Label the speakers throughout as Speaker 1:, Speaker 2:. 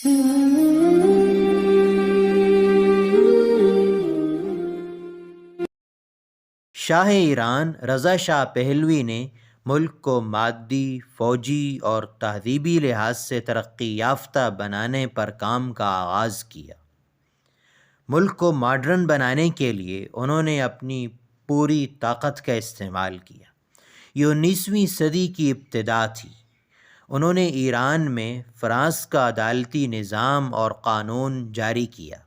Speaker 1: شاہ ایران رضا شاہ پہلوی نے ملک کو مادی، فوجی اور تہذیبی لحاظ سے ترقی یافتہ بنانے پر کام کا آغاز کیا۔ ملک کو ماڈرن بنانے کے لیے انہوں نے اپنی پوری طاقت کا استعمال کیا۔ یہ 19ویں صدی کی ابتدا تھی۔ انہوں نے ایران میں فرانس کا عدالتی نظام اور قانون جاری کیا،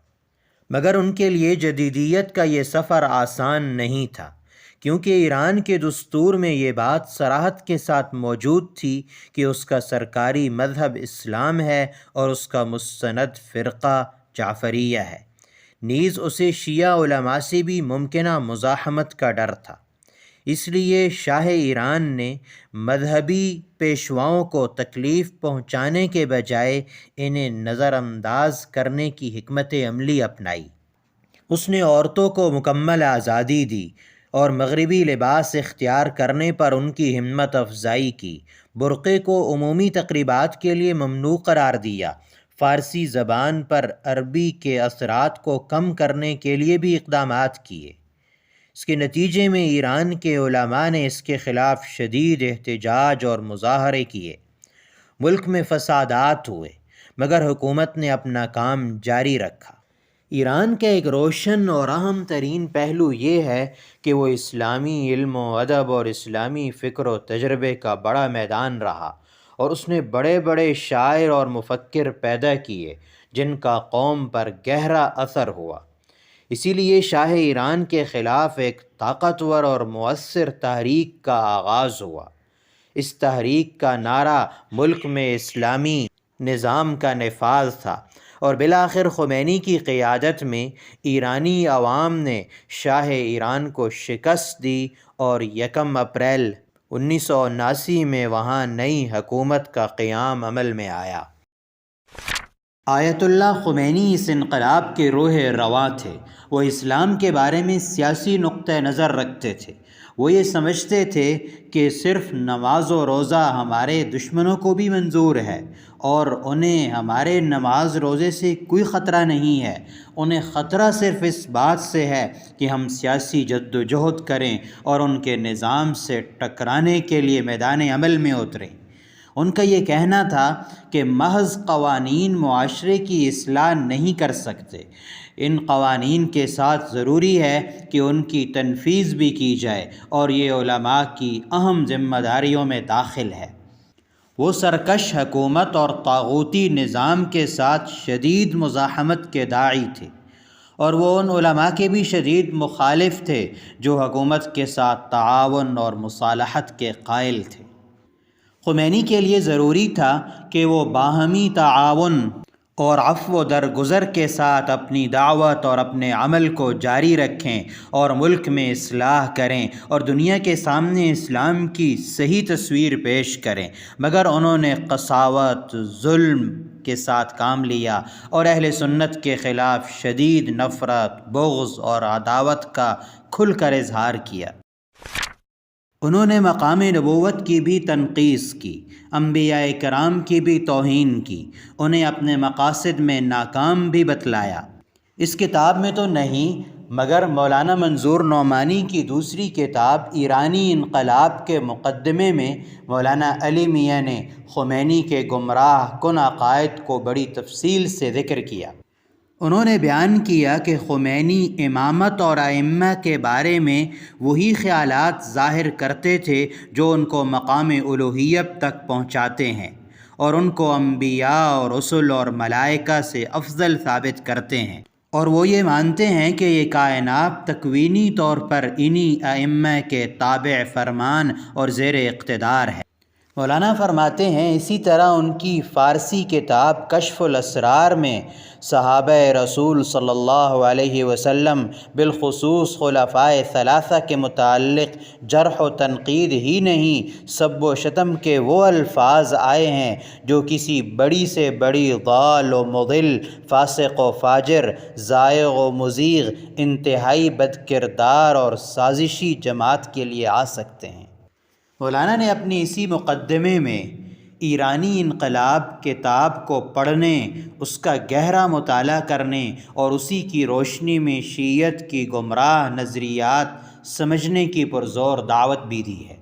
Speaker 1: مگر ان کے لیے جدیدیت کا یہ سفر آسان نہیں تھا، کیونکہ ایران کے دستور میں یہ بات صراحت کے ساتھ موجود تھی کہ اس کا سرکاری مذہب اسلام ہے اور اس کا مستند فرقہ جعفریہ ہے۔ نیز اسے شیعہ علماء سے بھی ممکنہ مزاحمت کا ڈر تھا۔ اس لیے شاہ ایران نے مذہبی پیشواؤں کو تکلیف پہنچانے کے بجائے انہیں نظر انداز کرنے کی حکمت عملی اپنائی۔ اس نے عورتوں کو مکمل آزادی دی اور مغربی لباس اختیار کرنے پر ان کی ہمت افزائی کی۔ برقعے کو عمومی تقریبات کے لیے ممنوع قرار دیا۔ فارسی زبان پر عربی کے اثرات کو کم کرنے کے لیے بھی اقدامات کیے۔ اس کے نتیجے میں ایران کے علماء نے اس کے خلاف شدید احتجاج اور مظاہرے کیے۔ ملک میں فسادات ہوئے، مگر حکومت نے اپنا کام جاری رکھا۔ ایران کا ایک روشن اور اہم ترین پہلو یہ ہے کہ وہ اسلامی علم و ادب اور اسلامی فکر و تجربے کا بڑا میدان رہا، اور اس نے بڑے بڑے شاعر اور مفکر پیدا کیے جن کا قوم پر گہرا اثر ہوا۔ اسی لیے شاہ ایران کے خلاف ایک طاقتور اور مؤثر تحریک کا آغاز ہوا۔ اس تحریک کا نعرہ ملک میں اسلامی نظام کا نفاذ تھا، اور بالآخر خمینی کی قیادت میں ایرانی عوام نے شاہ ایران کو شکست دی اور 1 اپریل 1979 میں وہاں نئی حکومت کا قیام عمل میں آیا۔ آیت اللہ خمینی اس انقلاب کے روح رواں تھے۔ وہ اسلام کے بارے میں سیاسی نقطہ نظر رکھتے تھے۔ وہ یہ سمجھتے تھے کہ صرف نماز و روزہ ہمارے دشمنوں کو بھی منظور ہے، اور انہیں ہمارے نماز روزے سے کوئی خطرہ نہیں ہے۔ انہیں خطرہ صرف اس بات سے ہے کہ ہم سیاسی جد و جہد کریں اور ان کے نظام سے ٹکرانے کے لیے میدان عمل میں اتریں۔ ان کا یہ کہنا تھا کہ محض قوانین معاشرے کی اصلاح نہیں کر سکتے، ان قوانین کے ساتھ ضروری ہے کہ ان کی تنفیذ بھی کی جائے، اور یہ علماء کی اہم ذمہ داریوں میں داخل ہے۔ وہ سرکش حکومت اور طاغوتی نظام کے ساتھ شدید مزاحمت کے داعی تھے، اور وہ ان علماء کے بھی شدید مخالف تھے جو حکومت کے ساتھ تعاون اور مصالحت کے قائل تھے۔ خمینی کے لیے ضروری تھا کہ وہ باہمی تعاون اور عفو و درگزر کے ساتھ اپنی دعوت اور اپنے عمل کو جاری رکھیں اور ملک میں اصلاح کریں اور دنیا کے سامنے اسلام کی صحیح تصویر پیش کریں، مگر انہوں نے قساوت، ظلم کے ساتھ کام لیا اور اہل سنت کے خلاف شدید نفرت، بغض اور عداوت کا کھل کر اظہار کیا۔ انہوں نے مقام نبوت کی بھی تنقیص کی، انبیاء کرام کی بھی توہین کی، انہیں اپنے مقاصد میں ناکام بھی بتلایا۔ اس کتاب میں تو نہیں، مگر مولانا منظور نعمانی کی دوسری کتاب ایرانی انقلاب کے مقدمے میں مولانا علی میاں نے خمینی کے گمراہ کن عقائد کو بڑی تفصیل سے ذکر کیا۔ انہوں نے بیان کیا کہ خمینی امامت اور ائمہ کے بارے میں وہی خیالات ظاہر کرتے تھے جو ان کو مقام الوہیت تک پہنچاتے ہیں، اور ان کو انبیاء اور رسل اور ملائکہ سے افضل ثابت کرتے ہیں، اور وہ یہ مانتے ہیں کہ یہ کائنات تکوینی طور پر انہی ائمہ کے تابع فرمان اور زیر اقتدار ہے۔ مولانا فرماتے ہیں اسی طرح ان کی فارسی کتاب کشف الاسرار میں صحابہ رسول صلی اللہ علیہ وسلم بالخصوص خلفائے ثلاثہ کے متعلق جرح و تنقید ہی نہیں، سب و شتم کے وہ الفاظ آئے ہیں جو کسی بڑی سے بڑی ضال و مضل، فاسق و فاجر، زائغ و مزیغ، انتہائی بد کردار اور سازشی جماعت کے لیے آ سکتے ہیں۔ مولانا نے اپنی اسی مقدمے میں ایرانی انقلاب کتاب کو پڑھنے، اس کا گہرا مطالعہ کرنے اور اسی کی روشنی میں شیعیت کی گمراہ نظریات سمجھنے کی پرزور دعوت بھی دی ہے۔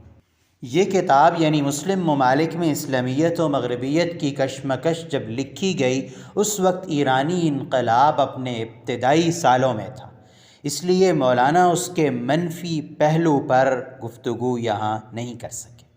Speaker 1: یہ کتاب یعنی مسلم ممالک میں اسلامیت و مغربیت کی کشمکش جب لکھی گئی، اس وقت ایرانی انقلاب اپنے ابتدائی سالوں میں تھا، اس لیے مولانا اس کے منفی پہلو پر گفتگو یہاں نہیں کر سکے۔